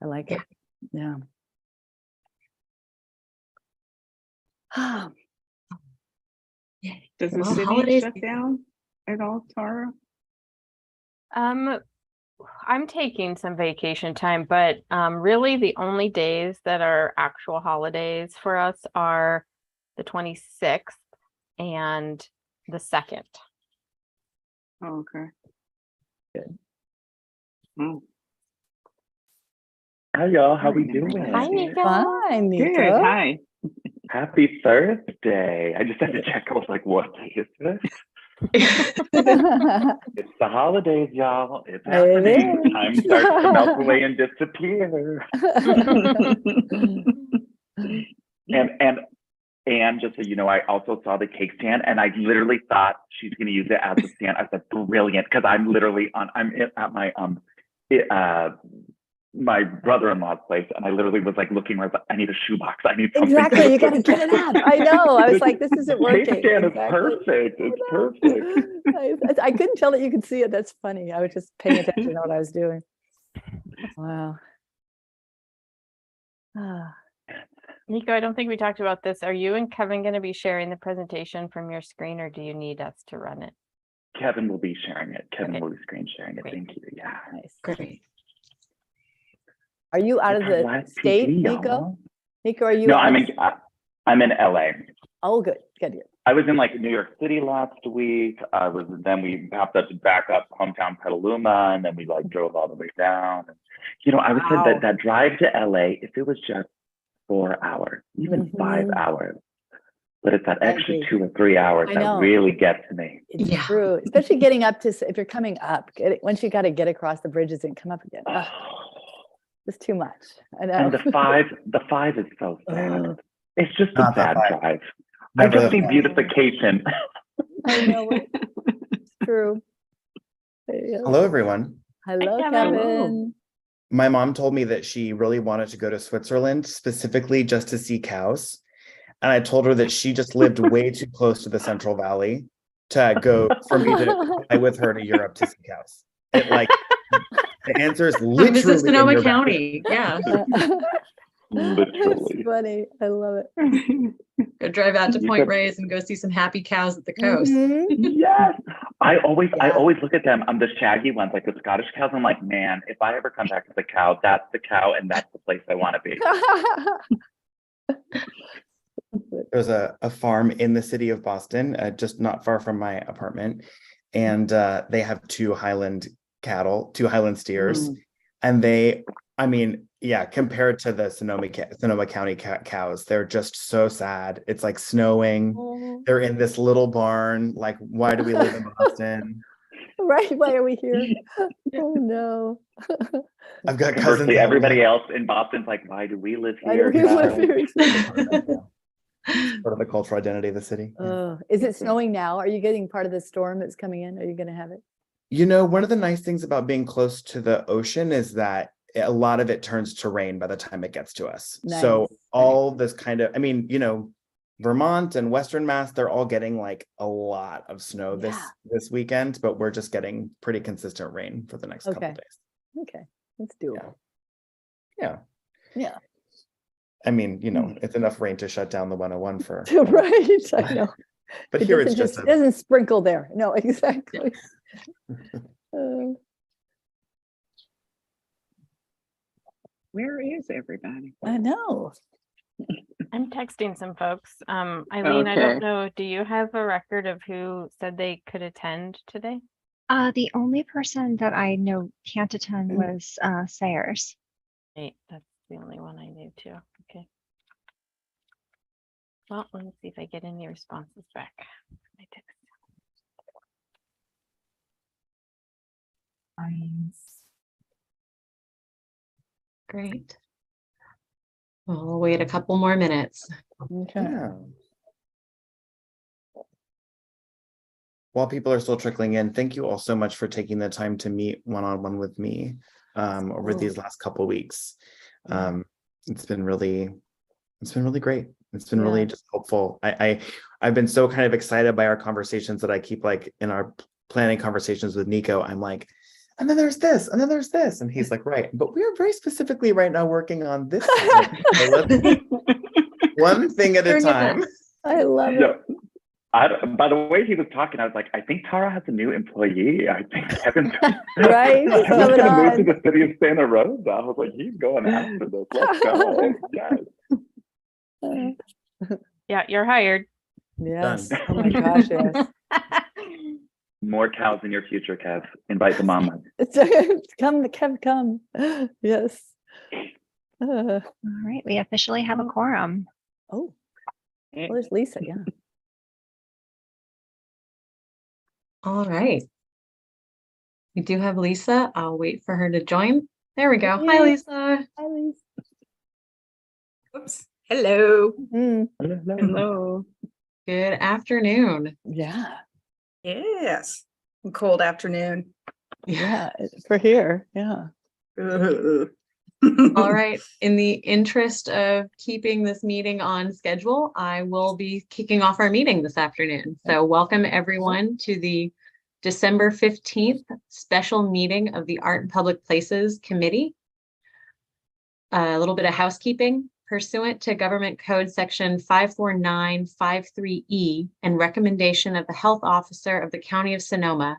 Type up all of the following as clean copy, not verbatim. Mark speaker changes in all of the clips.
Speaker 1: I like it. Yeah.
Speaker 2: Does the
Speaker 3: Well,
Speaker 2: city
Speaker 3: holidays-
Speaker 2: shut down at all, Tara?
Speaker 4: I'm taking some vacation time, but really the only days that are actual holidays for us are the 26th and the 2nd.
Speaker 2: Oh, okay.
Speaker 1: Good.
Speaker 2: Oh,
Speaker 5: Hi y'all, how we
Speaker 2: Hi,
Speaker 5: doing?
Speaker 4: Hi, Nico.
Speaker 1: Fine,
Speaker 2: good.
Speaker 1: Nico.
Speaker 2: Hi.
Speaker 5: Happy Thursday. I just had to check. I was like, what day is this? It's the holidays, y'all. It's
Speaker 1: It
Speaker 5: happening.
Speaker 1: is.
Speaker 5: Time starts to melt away and disappear. And just so you know, I also saw the cake stand and I literally thought she's gonna use it as a stand. I said, brilliant, because I'm literally at my brother-in-law's place, and I literally was like looking where I need a shoebox. I need something.
Speaker 1: Exactly. You got to get it up. I know. I was like, this isn't working.
Speaker 5: Cake stand is
Speaker 1: Exactly.
Speaker 5: perfect. It's perfect.
Speaker 1: I couldn't tell that you could see it. That's funny. I was just paying attention to what I was doing. Wow. Ah,
Speaker 4: Nico, I don't think we talked about this. Are you and Kevin going to be sharing the presentation from your screen, or do you need us to run it?
Speaker 5: Kevin will be sharing it. Kevin
Speaker 4: Okay.
Speaker 5: will be screen sharing it.
Speaker 4: Great.
Speaker 5: Thank you. Yeah.
Speaker 1: nice.
Speaker 3: Great.
Speaker 1: Are you out of
Speaker 5: It's our
Speaker 1: the
Speaker 5: live
Speaker 1: state,
Speaker 5: TV,
Speaker 1: Nico?
Speaker 5: y'all.
Speaker 1: Nico, are you?
Speaker 5: No,
Speaker 1: out
Speaker 5: I'm
Speaker 1: of-
Speaker 5: in LA.
Speaker 1: Oh, good. Good. Good.
Speaker 5: I was in like New York City last week. Then we popped up to back up hometown Petaluma, and then we like drove all the way down. And, you know, I would
Speaker 1: Wow.
Speaker 5: say that drive to LA, if it was just 4 hours, even 5
Speaker 1: Mhm.
Speaker 5: hours, but it's that
Speaker 1: I
Speaker 5: extra
Speaker 1: agree.
Speaker 5: 2 or 3 hours
Speaker 1: I
Speaker 5: that
Speaker 1: know.
Speaker 5: really gets me.
Speaker 1: It's
Speaker 3: Yeah.
Speaker 1: true. Especially getting up to, if you're coming up, once you got to get across the bridges and come up again. Ugh, it's too much. I know.
Speaker 5: And the five is so sad.
Speaker 1: Ugh.
Speaker 5: It's just a
Speaker 6: Not the
Speaker 5: sad
Speaker 6: five.
Speaker 5: drive. I
Speaker 6: Never
Speaker 5: just
Speaker 6: the
Speaker 5: see
Speaker 6: five.
Speaker 5: beautification.
Speaker 1: I know. It's true. Yeah.
Speaker 6: Hello, everyone.
Speaker 1: Hello,
Speaker 4: Kevin.
Speaker 1: Kevin.
Speaker 6: My mom told me that she really wanted to go to Switzerland specifically just to see cows. And I told her that she just lived way too close to the Central Valley to go for me to fly with her to Europe to see cows. The answer is
Speaker 3: Come
Speaker 6: literally
Speaker 3: visit
Speaker 6: in
Speaker 3: Sonoma
Speaker 6: your backyard.
Speaker 3: County. Yeah.
Speaker 1: That's
Speaker 5: Literally.
Speaker 1: funny. I love it.
Speaker 3: Go drive out to
Speaker 5: You
Speaker 3: Point
Speaker 5: could-
Speaker 3: Reyes and go see some happy cows at the coast.
Speaker 1: Mhm.
Speaker 5: Yes. I always
Speaker 1: Yeah.
Speaker 5: look at them. The shaggy ones, like the Scottish cows. I'm like, man, if I ever come back as a cow, that's the cow, and that's the place I want to be.
Speaker 6: There's a farm in the city of Boston, just not far from my apartment. And they have two Highland steers.
Speaker 1: Mm.
Speaker 6: And compared to the Sonoma County cows, they're just so sad. It's like snowing.
Speaker 1: Oh,
Speaker 6: They're in this little barn. Like, why do we live in Boston?
Speaker 1: right. Why are we here? Oh, no.
Speaker 6: I've got cousins.
Speaker 5: Conversely,
Speaker 6: that
Speaker 5: everybody
Speaker 6: live
Speaker 5: else in Boston's like, why do we live
Speaker 1: Why do
Speaker 5: here?
Speaker 1: we live
Speaker 5: guys?
Speaker 1: here?
Speaker 6: part of the cultural identity of the city.
Speaker 1: Is it snowing now? Are you getting part of the storm that's coming in? Are you going to have it?
Speaker 6: You know, one of the nice things about being close to the ocean is that a lot of it turns to rain by the time it gets to us. So
Speaker 1: Nice.
Speaker 6: all this kind of, Vermont and Western Mass, they're all getting like a lot of snow this weekend, but we're just getting pretty consistent rain for the next couple
Speaker 1: Okay.
Speaker 6: of days.
Speaker 1: Okay. Let's do it.
Speaker 6: Yeah.
Speaker 1: Yeah.
Speaker 6: It's enough rain to shut down the 101 for.
Speaker 1: Right. I know.
Speaker 6: But
Speaker 1: It
Speaker 6: here it's
Speaker 1: doesn't
Speaker 6: just
Speaker 1: it doesn't sprinkle there. No, exactly.
Speaker 2: Where is everybody?
Speaker 1: I know.
Speaker 4: I'm texting some folks. Eileen, I don't
Speaker 2: Okay.
Speaker 4: know. Do you have a record of who said they could attend today?
Speaker 7: The only person that I know can't attend was Sayers.
Speaker 4: Right, that's the only one I knew too. Okay. Well, let me see if I get any responses back. My text.
Speaker 3: Great. Well, we'll wait a couple more minutes.
Speaker 1: Okay.
Speaker 6: Yeah. While people are still trickling in, thank you all so much for taking the time to meet one-on-one with me over these last couple weeks. It's been really great. It's been really just helpful. I've been so kind of excited by our conversations that I keep like in our planning conversations with Nico. I'm like, and then there's this, and then there's this. And he's like, right, but we are very specifically right now working on this. So let's- one thing at a
Speaker 3: Turn it
Speaker 6: time.
Speaker 1: I love it.
Speaker 5: Yeah. By the way he was talking, I was like, I think Tara has a new employee. I think Kevin's,
Speaker 1: Right?
Speaker 5: Kevin's
Speaker 1: Coming
Speaker 5: going to move to
Speaker 1: on.
Speaker 5: the city of Santa Rosa. I was like, he's going after this. Let's go. Yes.
Speaker 4: Yeah, you're hired.
Speaker 1: Yes.
Speaker 6: Done.
Speaker 1: Oh my gosh, yes.
Speaker 5: More cows in your future, Kev. Invite the mama.
Speaker 1: Come, Kev, come. Yes.
Speaker 7: All right, we officially have a quorum.
Speaker 1: Oh, well, there's Lisa, yeah.
Speaker 3: All right. We do have Lisa. I'll wait for her to join. There we go. Hi,
Speaker 1: Yay.
Speaker 3: Lisa.
Speaker 1: Hi, Lisa.
Speaker 8: Oops. Hello.
Speaker 1: Mm,
Speaker 2: Hello.
Speaker 3: Good afternoon.
Speaker 1: yeah,
Speaker 8: Yes. Cold afternoon.
Speaker 1: yeah, for here, yeah.
Speaker 3: All right. In the interest of keeping this meeting on schedule, I will be kicking off our meeting this afternoon. So welcome everyone to the December 15th special meeting of the Art and Public Places Committee. A little bit of housekeeping. Pursuant to Government Code Section 54953E and recommendation of the Health Officer of the County of Sonoma,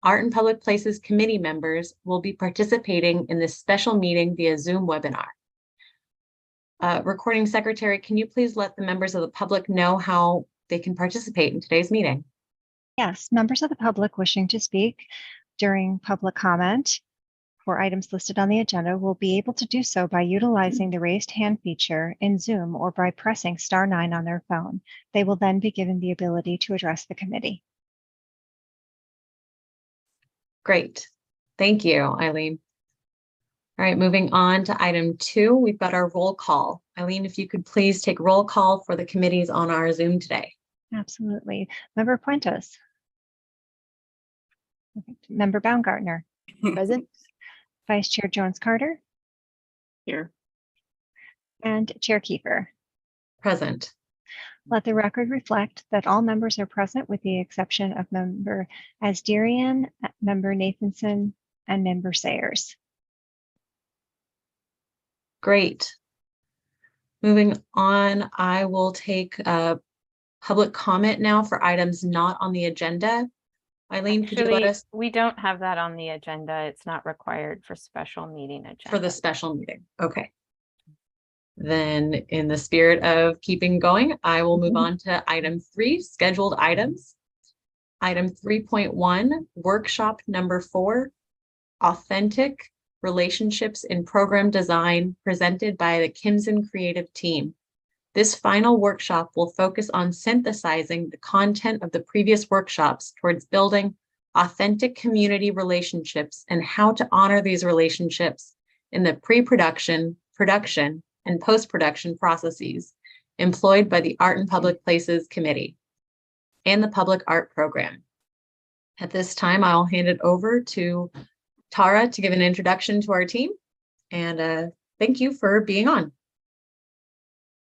Speaker 3: Art and Public Places Committee members will be participating in this special meeting via Zoom webinar. Recording Secretary, can you please let the members of the public know how they can participate in today's meeting?
Speaker 7: Yes, members of the public wishing to speak during public comment for items listed on the agenda will be able to do so by utilizing the raised hand feature in Zoom or by pressing *9 on their phone. They will then be given the ability to address the committee.
Speaker 3: Great. Thank you, Eileen. All right, moving on to item 2, we've got our roll call. Eileen, if you could please take roll call for the committees on our Zoom today.
Speaker 7: Absolutely. Member Puentes. Perfect. Member Baumgartner.
Speaker 1: Present?
Speaker 7: Vice Chair Jones-Carter
Speaker 2: Here.
Speaker 7: and Chair Kiefer.
Speaker 3: Present.
Speaker 7: Let the record reflect that all members are present with the exception of Member Asdirian, Member Nathanson, and Member Sayers.
Speaker 3: Great. Moving on, I will take public comment now for items not on the agenda. Eileen, could you let
Speaker 4: Actually,
Speaker 3: us
Speaker 4: we don't have that on the agenda. It's not required for special meeting agenda.
Speaker 3: for the special meeting? Okay. Then in the spirit of keeping going, I will move on to item 3, scheduled items. Item 3.1, workshop number 4, authentic relationships in program design presented by the Kimson Creative Team. This final workshop will focus on synthesizing the content of the previous workshops towards building authentic community relationships and how to honor these relationships in the pre-production, production, and post-production processes employed by the Art and Public Places Committee and the Public Art Program. At this time, I'll hand it over to Tara to give an introduction to our team. And thank you for being on.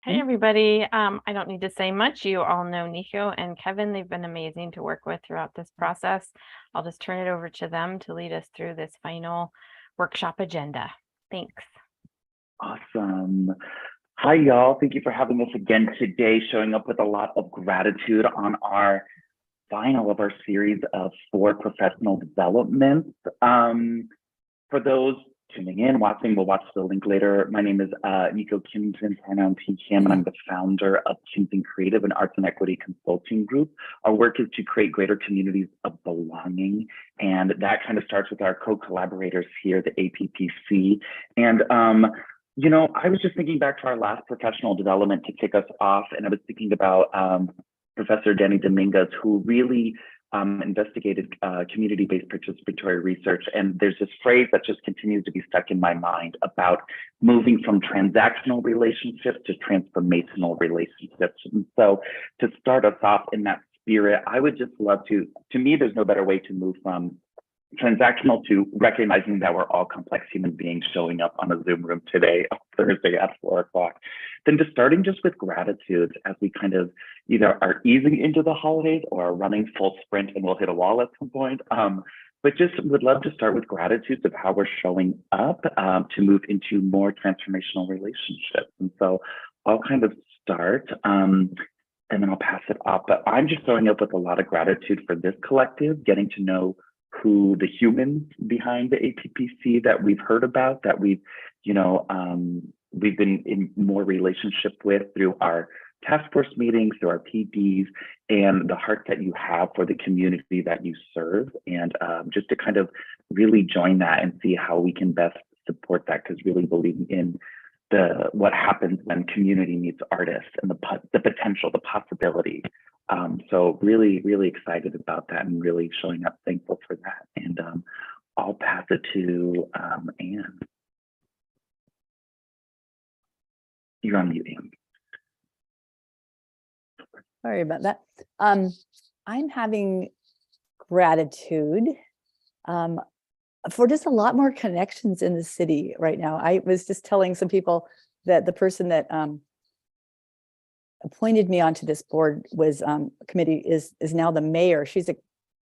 Speaker 4: Hey, everybody. I don't need to say much. You all know Nico and Kevin. They've been amazing to work with throughout this process. I'll just turn it over to them to lead us through this final workshop agenda. Thanks.
Speaker 5: Awesome. Hi, y'all. Thank you for having us again today, showing up with a lot of gratitude on our final of our series of 4 professional developments. For those tuning in, watching, we'll watch the link later. My name is Nico Kimson, pronouns he, him, and I'm the founder of Kimson Creative, an arts and equity consulting group. Our work is to create greater communities of belonging, and that kind of starts with our co-collaborators here, the APPC. And you know, I was just thinking back to our last professional development to kick us off, and I was thinking about Professor Danny Dominguez, who really investigated community-based participatory research. And there's this phrase that just continues to be stuck in my mind about moving from transactional relationships to transformational relationships. And so to start us off in that spirit, I would just love to me, there's no better way to move from transactional to recognizing that we're all complex human beings showing up on a Zoom room today, Thursday at 4 o'clock, then just starting just with gratitude as we kind of either are easing into the holidays or are running full sprint and we'll hit a wall at some point. but just would love to start with gratitudes of how we're showing up to move into more transformational relationships. And so I'll kind of start and then I'll pass it off. But I'm just showing up with a lot of gratitude for this collective, getting to know who the humans behind the APPC that we've heard about, that we've, we've been in more relationship with through our task force meetings, through our PDs, and the heart that you have for the community that you serve. And just to kind of really join that and see how we can best support that, because really believing in what happens when community meets artists and the potential, the possibility. So really, really excited about that and really showing up thankful for that. And I'll pass it to Anne. You're on mute, Anne.
Speaker 1: Sorry about that. I'm having gratitude for just a lot more connections in the city right now. I was just telling some people that the person that appointed me onto this board was committee is now the mayor. She's a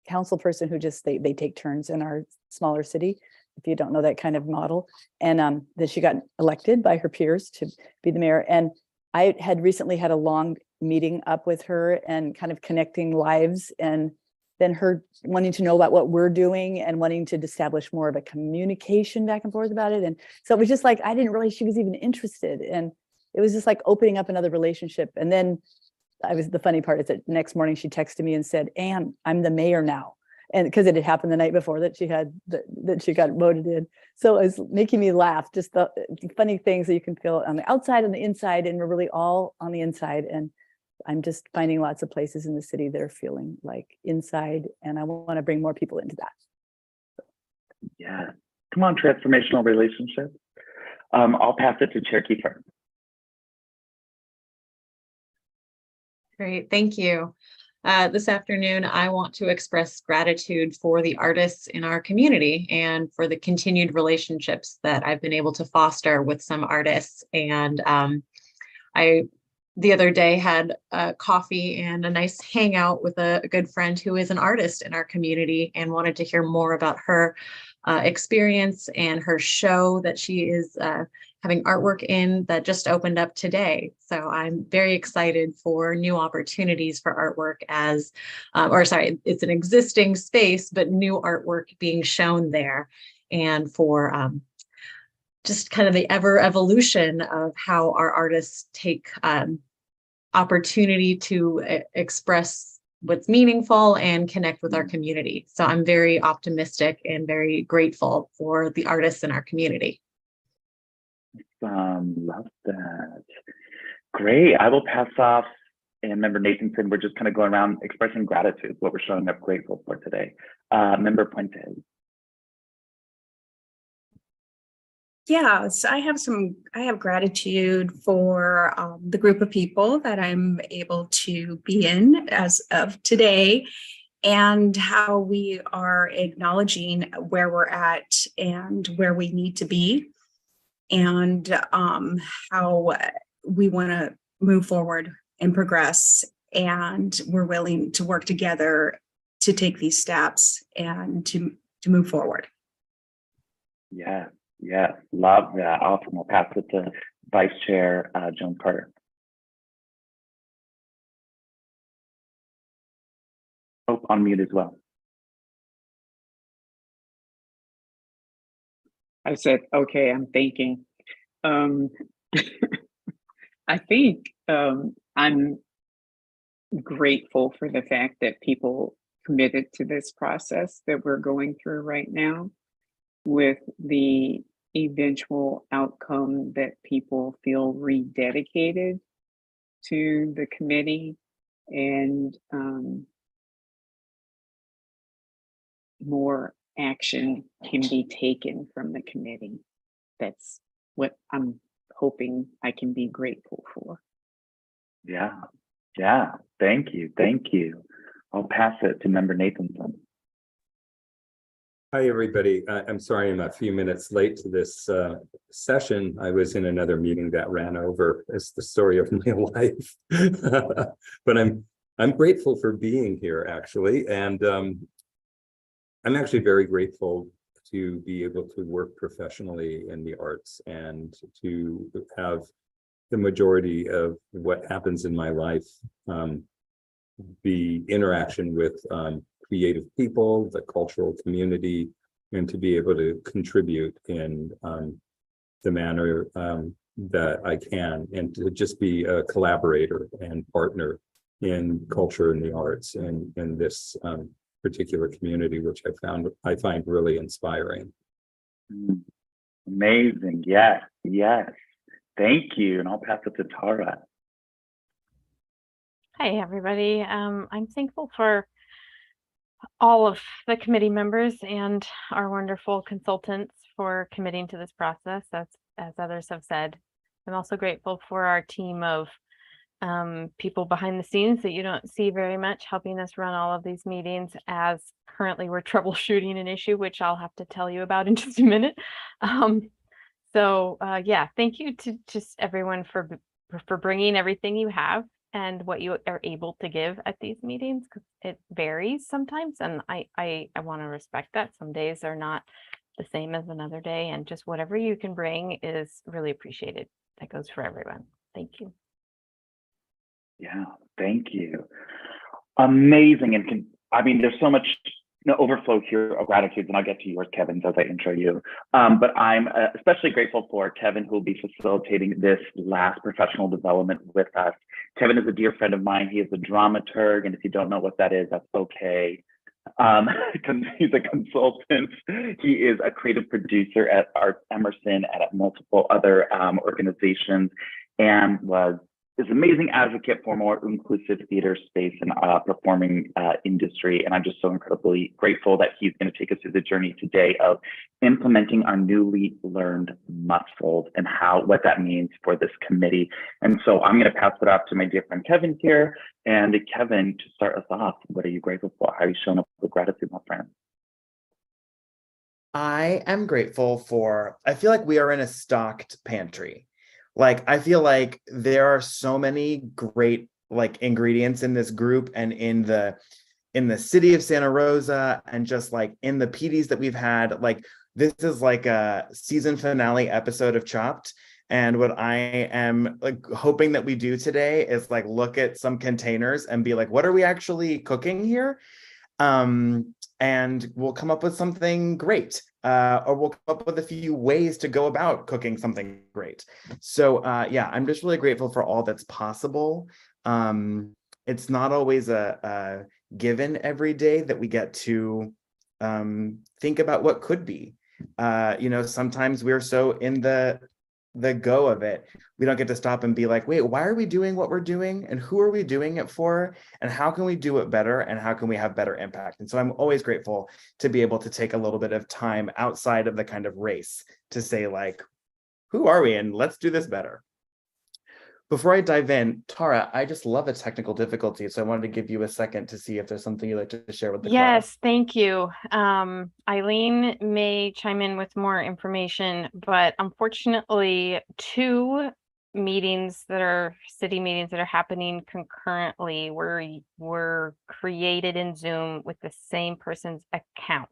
Speaker 1: council person who just they take turns in our smaller city, if you don't know that kind of model. And that she got elected by her peers to be the mayor. And I had recently had a long meeting up with her and kind of connecting lives, and then her wanting to know about what we're doing and wanting to establish more of a communication back and forth about it. And so it was just like, I didn't realize she was even interested. And it was just like opening up another relationship. And then the funny part is that next morning she texted me and said, Anne, I'm the mayor now. And because it had happened the night before that she had that she got voted in. So it was making me laugh, just the funny things that you can feel on the outside and the inside, and we're really all on the inside. And I'm just finding lots of places in the city that are feeling like inside, and I want to bring more people into that.
Speaker 5: Yeah, come on, transformational relationships. I'll pass it to Chair Kiefer.
Speaker 3: Great, thank you. This afternoon, I want to express gratitude for the artists in our community and for the continued relationships that I've been able to foster with some artists. And the other day had coffee and a nice hangout with a good friend who is an artist in our community, and wanted to hear more about her experience and her show that she is having artwork in that just opened up today. So I'm very excited for new opportunities for artwork it's an existing space, but new artwork being shown there, and for just kind of the evolution of how our artists take opportunity to express what's meaningful and connect with our community. So I'm very optimistic and very grateful for the artists in our community.
Speaker 5: Love that. Great. I will pass off, and Member Nathanson, we're just kind of going around expressing gratitude, what we're showing up grateful for today. Member Puente.
Speaker 8: Yes, I have gratitude for the group of people that I'm able to be in as of today, and how we are acknowledging where we're at and where we need to be, and how we want to move forward and progress, and we're willing to work together to take these steps and to move forward.
Speaker 5: Yeah. Yeah, love that. Awesome. I'll pass it to Vice Chair Joan Carter. Oh, on mute as well.
Speaker 2: I said, okay, I'm thinking. I think I'm grateful for the fact that people committed to this process that we're going through right now, with the eventual outcome that people feel rededicated to the committee, and more action can be taken from the committee. That's what I'm hoping I can be grateful for.
Speaker 5: Yeah. Thank you. I'll pass it to Member Nathanson.
Speaker 9: Hi, everybody. I'm sorry I'm a few minutes late to this session. I was in another meeting that ran over. It's the story of my life. But I'm grateful for being here, actually. And I'm actually very grateful to be able to work professionally in the arts and to have the majority of what happens in my life be interaction with creative people, the cultural community, and to be able to contribute in the manner that I can, and to just be a collaborator and partner in culture and the arts and in this particular community, which I find really inspiring.
Speaker 5: Amazing. Yes, yes. Thank you. And I'll pass it to Tara.
Speaker 4: Hi, everybody. I'm thankful for all of the committee members and our wonderful consultants for committing to this process, as others have said. I'm also grateful for our team of people behind the scenes that you don't see very much, helping us run all of these meetings, as currently we're troubleshooting an issue, which I'll have to tell you about in just a minute. Yeah, thank you to just everyone for bringing everything you have and what you are able to give at these meetings, because it varies sometimes, and I want to respect that. Some days are not the same as another day, and just whatever you can bring is really appreciated. That goes for everyone. Thank you.
Speaker 5: Yeah, thank you. Amazing. And I mean, there's so much overflow here of gratitude, and I'll get to yours, Kevin, as I intro you. But I'm especially grateful for Kevin, who will be facilitating this last professional development with us. Kevin is a dear friend of mine. He is a dramaturg, and if you don't know what that is, that's okay. He's a consultant. He is a creative producer at Arts Emerson and at multiple other organizations, and is an amazing advocate for more inclusive theater space and performing industry. And I'm just so incredibly grateful that he's going to take us through the journey today of implementing our newly learned muscles and what that means for this committee. And so I'm going to pass it off to my dear friend Kevin here. And Kevin, to start us off, what are you grateful for? How are you showing up with gratitude, my friend?
Speaker 6: I am grateful for, I feel like we are in a stocked pantry. Like, I feel like there are so many great ingredients in this group and in the city of Santa Rosa, and just in the PDs that we've had. This is like a season finale episode of Chopped. And what I am hoping that we do today is look at some containers and be like, what are we actually cooking here? And we'll come up with something great. Or we'll come up with a few ways to go about cooking something great. So yeah, I'm just really grateful for all that's possible. It's not always a given every day that we get to think about what could be. Sometimes we're so in the go of it, we don't get to stop and be like, wait, why are we doing what we're doing, and who are we doing it for, and how can we do it better, and how can we have better impact? And so I'm always grateful to be able to take a little bit of time outside of the kind of race to say, who are we, and let's do this better. Before I dive in, Tara, I just love a technical difficulty, so I wanted to give you a second to see if there's something you'd like to share with the class.
Speaker 4: Yes, thank you. Eileen may chime in with more information, but unfortunately, 2 meetings that are city meetings that are happening concurrently were created in Zoom with the same person's account.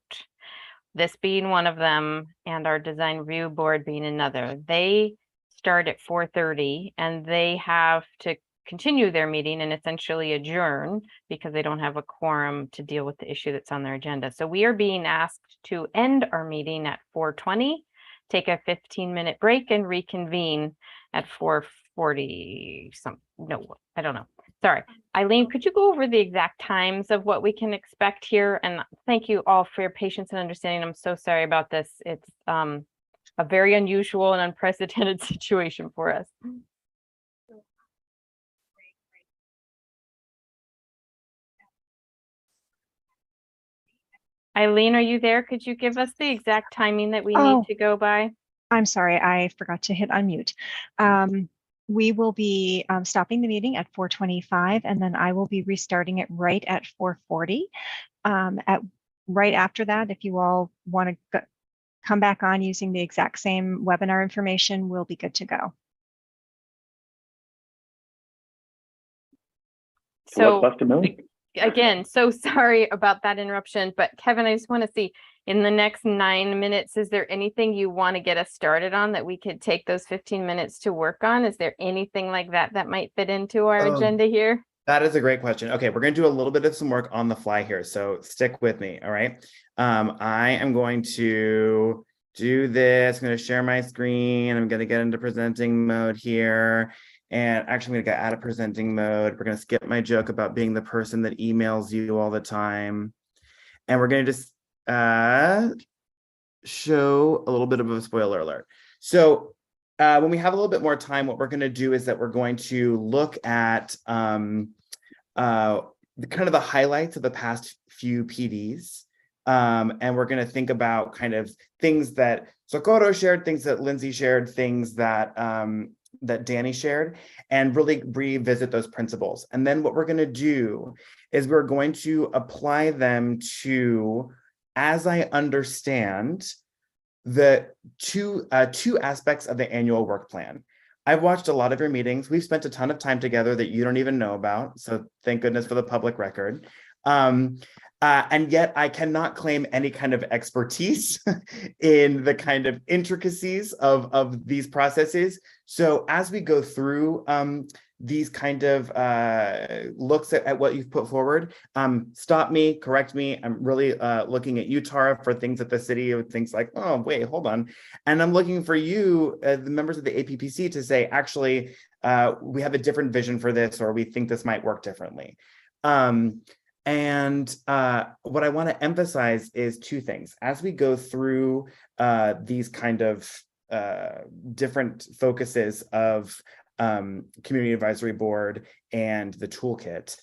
Speaker 4: This being one of them, and our design review board being another. They start at 4:30, and they have to continue their meeting and essentially adjourn because they don't have a quorum to deal with the issue that's on their agenda. So we are being asked to end our meeting at 4:20, take a 15-minute break, and reconvene at 4:40. No, I don't know. Sorry. Eileen, could you go over the exact times of what we can expect here? And thank you all for your patience and understanding. I'm so sorry about this. It's a very unusual and unprecedented situation for us. Eileen, are you there? Could you give us the exact timing that we need to go by?
Speaker 7: I'm sorry, I forgot to hit unmute. We will be stopping the meeting at 4:25, and then I will be restarting it right at 4:40. Right after that, if you all want to come back on using the exact same webinar information, we'll be good to go.
Speaker 5: So let's bust a move.
Speaker 4: again, so sorry about that interruption, but Kevin, I just want to see in the next 9 minutes, is there anything you want to get us started on that we could take those 15 minutes to work on? Is there anything like that that might fit into our agenda here?
Speaker 6: That is a great question. Okay, we're going to do a little bit of some work on the fly here, so stick with me, all right? I am going to do this. I'm going to share my screen. I'm going to get into presenting mode here. And actually, I'm going to get out of presenting mode. We're going to skip my joke about being the person that emails you all the time. And we're going to just show a little bit of a spoiler alert. So when we have a little bit more time, what we're going to do is that we're going to look at kind of the highlights of the past few PDs. And we're going to think about kind of things that Socorro shared, things that Lindsay shared, things that that Danny shared, and really revisit those principles. And then what we're going to do is we're going to apply them to, as I understand, the two aspects of the annual work plan. I've watched a lot of your meetings. We've spent a ton of time together that you don't even know about. So thank goodness for the public record. And yet I cannot claim any kind of expertise in the kind of intricacies of these processes. So as we go through these kind of looks at what you've put forward, stop me, correct me. I'm really looking at you, Tara, for things at the city, of things like, oh, wait, hold on. And I'm looking for you, the members of the APPC, to say, actually, we have a different vision for this, or we think this might work differently. And what I want to emphasize is two things. As we go through these kind of different focuses of Community Advisory Board and the toolkit,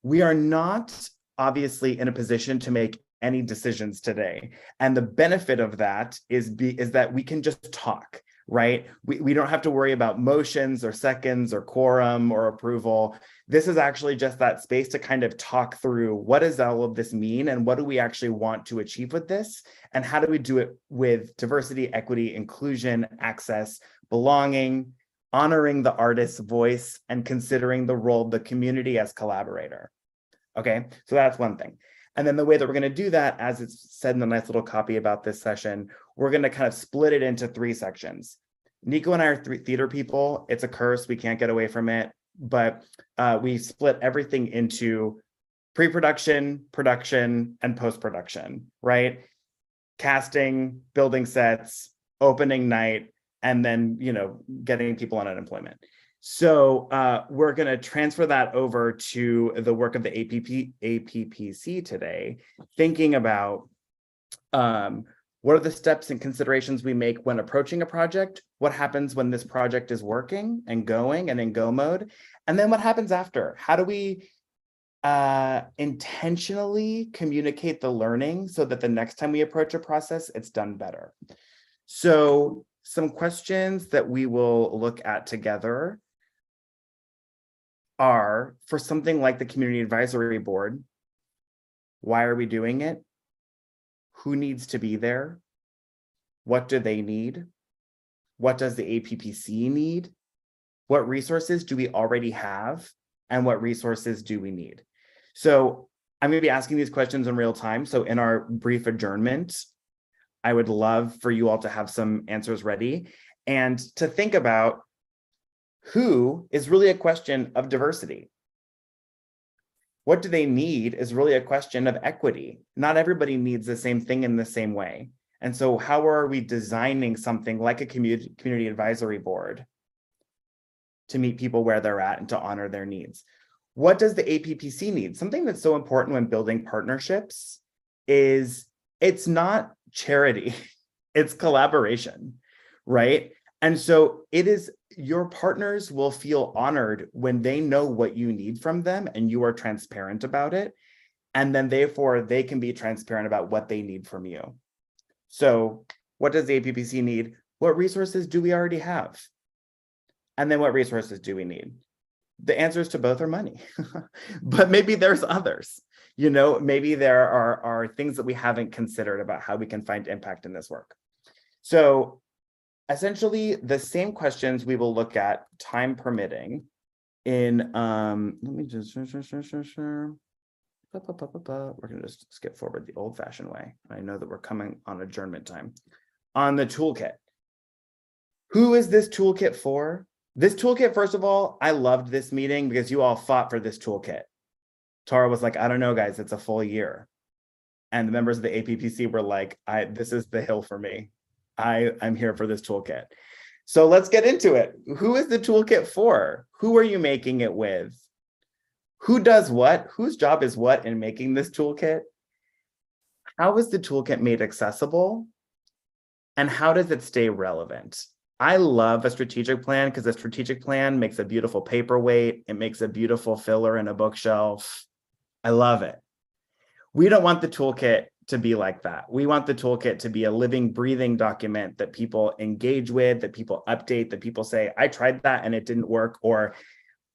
Speaker 6: we are not obviously in a position to make any decisions today. And the benefit of that is that we can just talk, right? We don't have to worry about motions or seconds or quorum or approval. This is actually just that space to kind of talk through, what does all of this mean, and what do we actually want to achieve with this, and how do we do it with diversity, equity, inclusion, access, belonging, honoring the artist's voice, and considering the role of the community as collaborator. Okay, so that's one thing. And then the way that we're going to do that, as it's said in the nice little copy about this session, we're going to kind of split it into 3 sections. Nico and I are theater people. It's a curse. We can't get away from it. But we split everything into pre-production, production, and post-production, right? Casting, building sets, opening night, and then, getting people on unemployment. So we're going to transfer that over to the work of the APPC today, thinking about what are the steps and considerations we make when approaching a project? What happens when this project is working and going and in go mode? And then what happens after? How do we intentionally communicate the learning so that the next time we approach a process, it's done better? So some questions that we will look at together are, for something like the Community Advisory Board, why are we doing it? Who needs to be there? What do they need? What does the APPC need? What resources do we already have? And what resources do we need? So I'm going to be asking these questions in real time. So in our brief adjournment, I would love for you all to have some answers ready and to think about who is really a question of diversity. What do they need is really a question of equity. Not everybody needs the same thing in the same way. And so how are we designing something like a community advisory board to meet people where they're at and to honor their needs? What does the APPC need? Something that's so important when building partnerships is it's not charity, it's collaboration, right? And so it is, your partners will feel honored when they know what you need from them and you are transparent about it. And then therefore they can be transparent about what they need from you. So what does the APPC need? What resources do we already have? And then what resources do we need? The answers to both are money, but maybe there's others. Maybe there are things that we haven't considered about how we can find impact in this work. So essentially the same questions we will look at, time permitting, in, let me just, we're gonna just skip forward the old fashioned way. I know that we're coming on adjournment time. On the toolkit. Who is this toolkit for? This toolkit, first of all, I loved this meeting because you all fought for this toolkit. Tara was like, I don't know, guys, it's a full year. And the members of the APPC were like, this is the hill for me. I'm here for this toolkit. So let's get into it. Who is the toolkit for? Who are you making it with? Who does what? Whose job is what in making this toolkit? How is the toolkit made accessible? And how does it stay relevant? I love a strategic plan because a strategic plan makes a beautiful paperweight. It makes a beautiful filler in a bookshelf. I love it. We don't want the toolkit to be like that. We want the toolkit to be a living, breathing document that people engage with, that people update, that people say, I tried that and it didn't work, or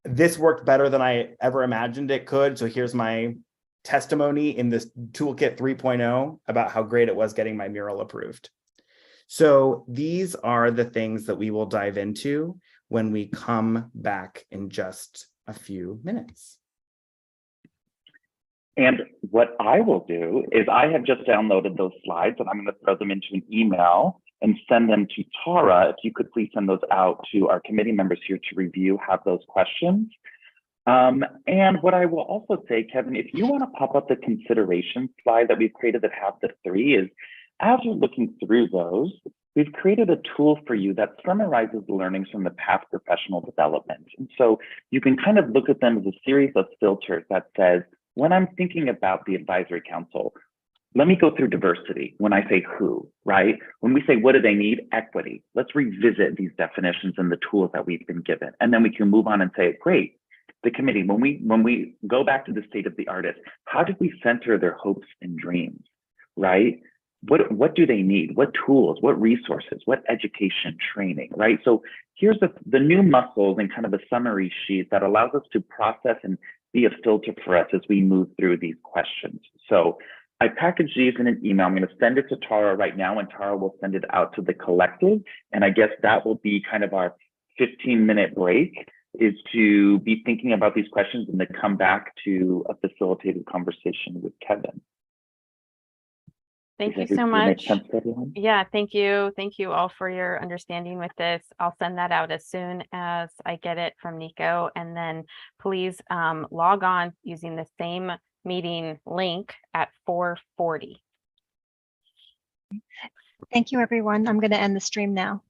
Speaker 6: this worked better than I ever imagined it could. So here's my testimony in this toolkit 3.0 about how great it was getting my mural approved. So these are the things that we will dive into when we come back in just a few minutes.
Speaker 5: And what I will do is I have just downloaded those slides and I'm going to throw them into an email and send them to Tara. If you could please send those out to our committee members here to review, have those questions. And what I will also say, Kevin, if you want to pop up the consideration slide that we've created that have the three, is as you're looking through those, we've created a tool for you that summarizes the learnings from the past professional development. And so you can kind of look at them as a series of filters that says, when I'm thinking about the advisory council, let me go through diversity. When I say who, right? When we say, what do they need? Equity. Let's revisit these definitions and the tools that we've been given. And then we can move on and say, great, the committee, when we go back to the state of the artist, how did we center their hopes and dreams, right? What do they need? What tools, what resources, what education, training, right? So here's the new muscles and kind of a summary sheet that allows us to process and be a filter for us as we move through these questions. So I packaged these in an email. I'm going to send it to Tara right now, and Tara will send it out to the collective. And I guess that will be kind of our 15-minute break, is to be thinking about these questions and then come back to a facilitated conversation with Kevin.
Speaker 4: Thank you
Speaker 5: Does
Speaker 4: so
Speaker 5: everything make
Speaker 4: much.
Speaker 5: sense to everyone?
Speaker 4: Yeah, thank you. Thank you all for your understanding with this. I'll send that out as soon as I get it from Nico. And then please log on using the same meeting link at 4:40.
Speaker 7: Thank you, everyone. I'm going to end the stream now.